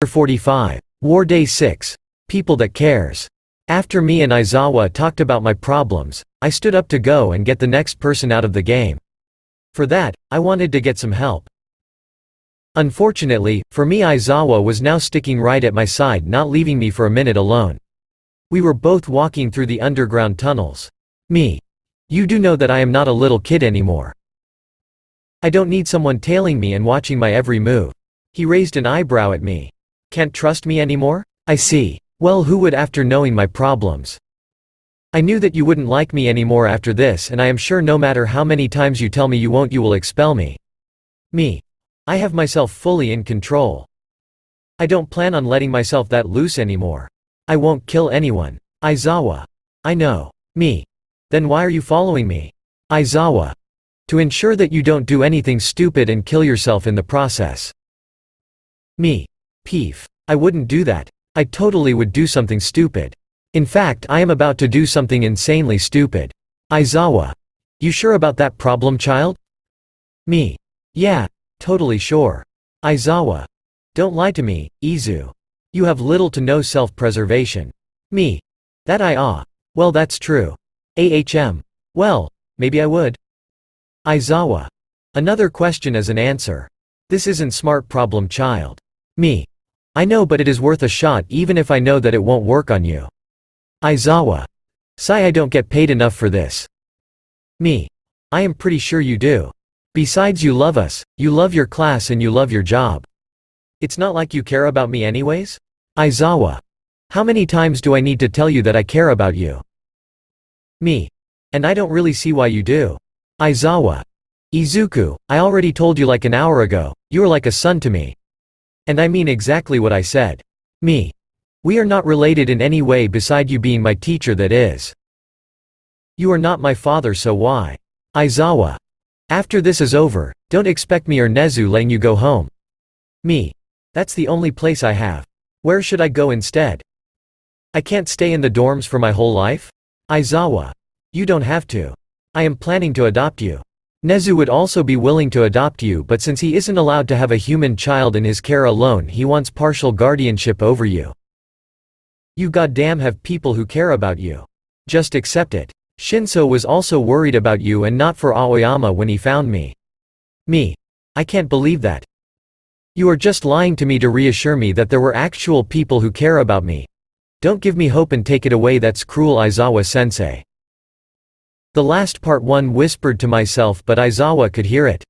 45. War Day 6. People that cares. After me and Aizawa talked about my problems, I stood up to go and get the next person out of the game. For that, I wanted to get some help. Unfortunately, for me Aizawa was now sticking right at my side, not leaving me for a minute alone. We were both walking through the underground tunnels. Me. You do know that I am not a little kid anymore. I don't need someone tailing me and watching my every move. He raised an eyebrow at me. Can't trust me anymore? I see. Well, who would after knowing my problems? I knew that you wouldn't like me anymore after this, and I am sure no matter how many times you tell me you won't, you will expel me. Me. I have myself fully in control. I don't plan on letting myself that loose anymore. I won't kill anyone. Aizawa. I know. Me. Then why are you following me? Aizawa. To ensure that you don't do anything stupid and kill yourself in the process. Me. Peef. I wouldn't do that. I totally would do something stupid. In fact, I am about to do something insanely stupid. Aizawa. You sure about that, problem child? Me. Yeah, totally sure. Aizawa. Don't lie to me, Izu. You have little to no self-preservation. Me. That well, that's true. Well, maybe I would. Aizawa. Another question as an answer. This isn't smart, problem child. Me. I know, but it is worth a shot even if I know that it won't work on you. Aizawa. Sigh, I don't get paid enough for this. Me. I am pretty sure you do. Besides, you love us, you love your class, and you love your job. It's not like you care about me anyways? Aizawa. How many times do I need to tell you that I care about you? Me. And I don't really see why you do. Aizawa. Izuku, I already told you like an hour ago, you are like a son to me. And I mean exactly what I said. Me. We are not related in any way beside you being my teacher, that is. You are not my father, so why? Aizawa. After this is over, don't expect me or Nezu letting you go home. Me. That's the only place I have. Where should I go instead? I can't stay in the dorms for my whole life? Aizawa. You don't have to. I am planning to adopt you. Nezu would also be willing to adopt you, but since he isn't allowed to have a human child in his care alone, he wants partial guardianship over you. You goddamn have people who care about you. Just accept it. Shinso was also worried about you and not for Aoyama when he found me. Me. I can't believe that. You are just lying to me to reassure me that there were actual people who care about me. Don't give me hope and take it away, that's cruel, Aizawa-sensei. The last part one whispered to myself, but Aizawa could hear it.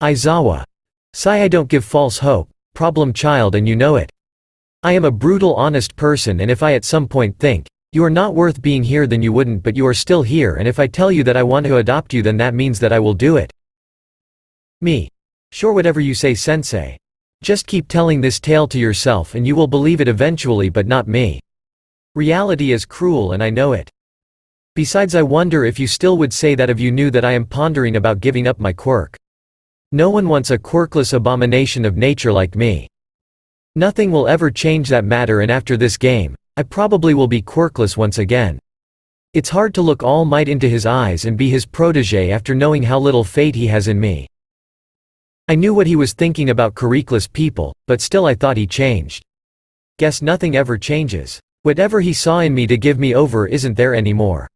Aizawa. Sigh, I don't give false hope, problem child, and you know it. I am a brutal, honest person, and if I at some point think you are not worth being here, then you wouldn't, but you are still here, and if I tell you that I want to adopt you, then that means that I will do it. Me. Sure, whatever you say, sensei. Just keep telling this tale to yourself and you will believe it eventually, but not me. Reality is cruel and I know it. Besides, I wonder if you still would say that if you knew that I am pondering about giving up my quirk. No one wants a quirkless abomination of nature like me. Nothing will ever change that matter, and after this game, I probably will be quirkless once again. It's hard to look All Might into his eyes and be his protege after knowing how little faith he has in me. I knew what he was thinking about quirkless people, but still I thought he changed. Guess nothing ever changes. Whatever he saw in me to give me over isn't there anymore.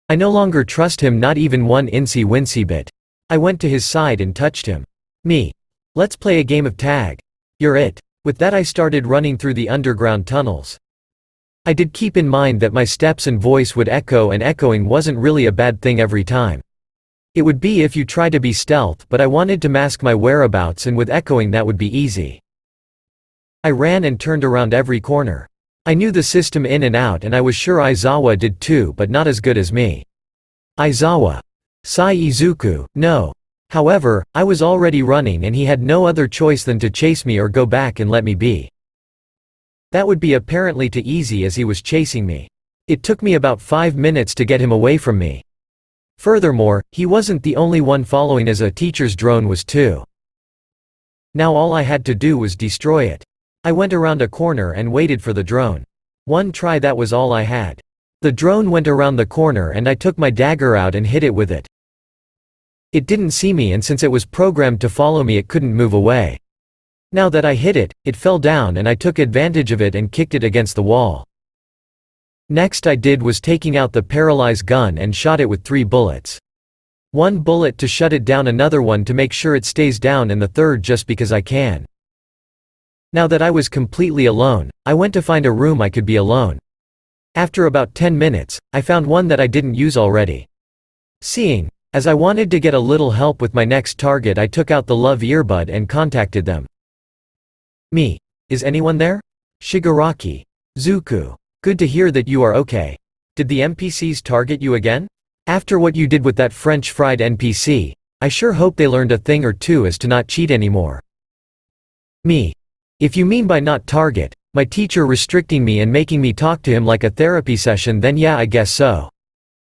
I no longer trust him, not even one incy-wincy bit. I went to his side and touched him. Me. Let's play a game of tag. You're it. With that I started running through the underground tunnels. I did keep in mind that my steps and voice would echo, and echoing wasn't really a bad thing every time. It would be if you try to be stealth, but I wanted to mask my whereabouts, and with echoing that would be easy. I ran and turned around every corner. I knew the system in and out, and I was sure Aizawa did too, but not as good as me. Aizawa. Sai Izuku, no. However, I was already running and he had no other choice than to chase me or go back and let me be. That would be apparently too easy as he was chasing me. It took me about 5 minutes to get him away from me. Furthermore, he wasn't the only one following, as a teacher's drone was too. Now all I had to do was destroy it. I went around a corner and waited for the drone. One try, that was all I had. The drone went around the corner and I took my dagger out and hit it with it. It didn't see me, and since it was programmed to follow me, it couldn't move away. Now that I hit it, it fell down and I took advantage of it and kicked it against the wall. Next I did was taking out the paralyze gun and shot it with 3 bullets. 1 bullet to shut it down, another one to make sure it stays down, and the third just because I can. Now that I was completely alone, I went to find a room I could be alone. After about 10 minutes, I found one that I didn't use already. Seeing as I wanted to get a little help with my next target, I took out the love earbud and contacted them. Me. Is anyone there? Shigaraki. Zuku. Good to hear that you are okay. Did the NPCs target you again? After what you did with that French fried NPC, I sure hope they learned a thing or two as to not cheat anymore. Me. If you mean by not target, my teacher restricting me and making me talk to him like a therapy session, then yeah, I guess so.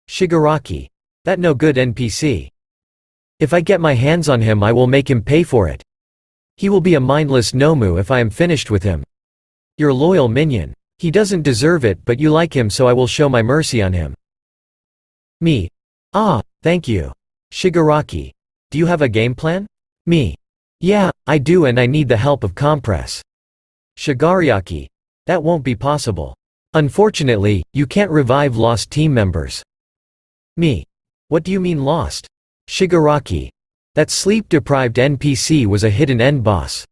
Shigaraki. That no good NPC. If I get my hands on him, I will make him pay for it. He will be a mindless Nomu if I am finished with him. Your loyal minion. He doesn't deserve it, but you like him, so I will show my mercy on him. Me. Ah, thank you. Shigaraki. Do you have a game plan? Me. Yeah, I do, and I need the help of Compress. Shigaraki. That won't be possible. Unfortunately, you can't revive lost team members. Me. What do you mean lost? Shigaraki. That sleep-deprived NPC was a hidden end boss.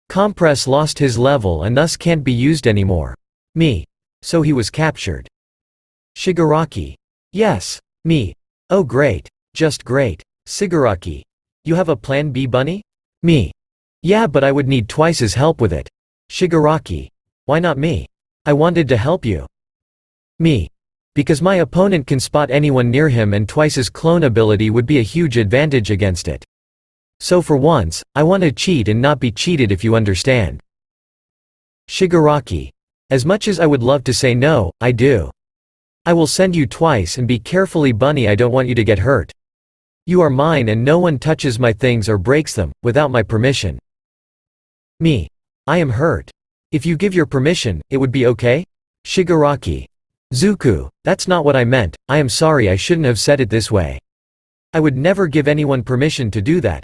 Compress lost his level and thus can't be used anymore. Me. So he was captured. Shigaraki. Yes. Me. Oh great. Just great. Shigaraki. You have a plan B, bunny? Me. Yeah, but I would need Twice's help with it. Shigaraki. Why not me? I wanted to help you. Me. Because my opponent can spot anyone near him and Twice's clone ability would be a huge advantage against it. So for once, I want to cheat and not be cheated, if you understand. Shigaraki. As much as I would love to say no, I do. I will send you Twice, and be carefully, bunny, I don't want you to get hurt. You are mine and no one touches my things or breaks them, without my permission. Me. I am hurt. If you give your permission, it would be okay? Shigaraki. Zuku, that's not what I meant. I am sorry, I shouldn't have said it this way. I would never give anyone permission to do that.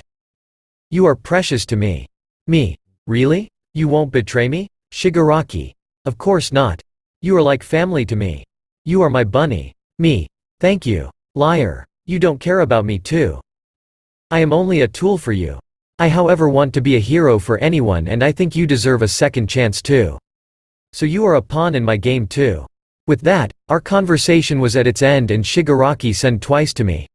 You are precious to me. Me. Really? You won't betray me? Shigaraki. Of course not. You are like family to me. You are my bunny. Me. Thank you. Liar. You don't care about me too. I am only a tool for you. I however want to be a hero for anyone, and I think you deserve a second chance too. So you are a pawn in my game too. With that, our conversation was at its end and Shigaraki sent Twice to me.